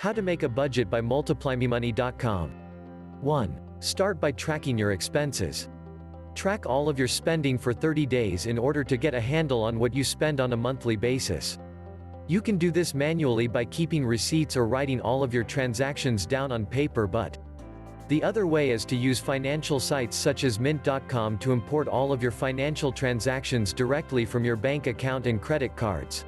How to make a budget by multiplymemoney.com. 1. Start by tracking your expenses. Track all of your spending for 30 days in order to get a handle on what you spend on a monthly basis. You can do this manually by keeping receipts or writing all of your transactions down on paper, but the other way is to use financial sites such as Mint.com to import all of your financial transactions directly from your bank account and credit cards.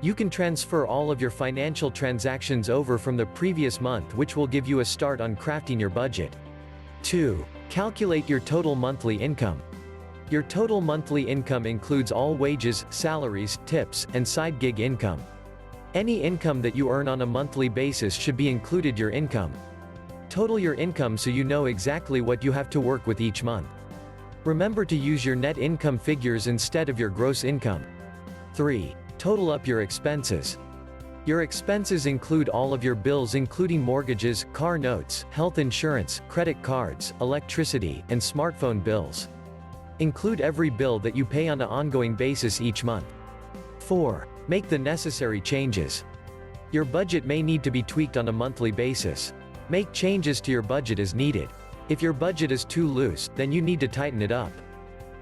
You can transfer all of your financial transactions over from the previous month, which will give you a start on crafting your budget. 2. Calculate your total monthly income. Your total monthly income includes all wages, salaries, tips, and side gig income. Any income that you earn on a monthly basis should be included your income. Total your income so you know exactly what you have to work with each month. Remember to use your net income figures instead of your gross income. 3. Total up your expenses. Your expenses include all of your bills including mortgages, car notes, health insurance, credit cards, electricity, and smartphone bills. Include every bill that you pay on an ongoing basis each month. 4. Make the necessary changes. Your budget may need to be tweaked on a monthly basis. Make changes to your budget as needed. If your budget is too loose, then you need to tighten it up.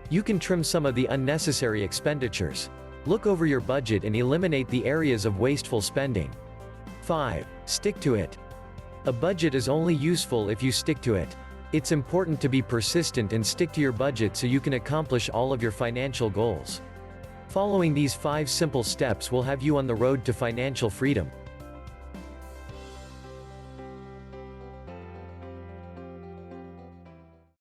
You can trim some of the unnecessary expenditures. Look over your budget and eliminate the areas of wasteful spending. 5. Stick to it. A budget is only useful if you stick to it. It's important to be persistent and stick to your budget so you can accomplish all of your financial goals. Following these 5 simple steps will have you on the road to financial freedom.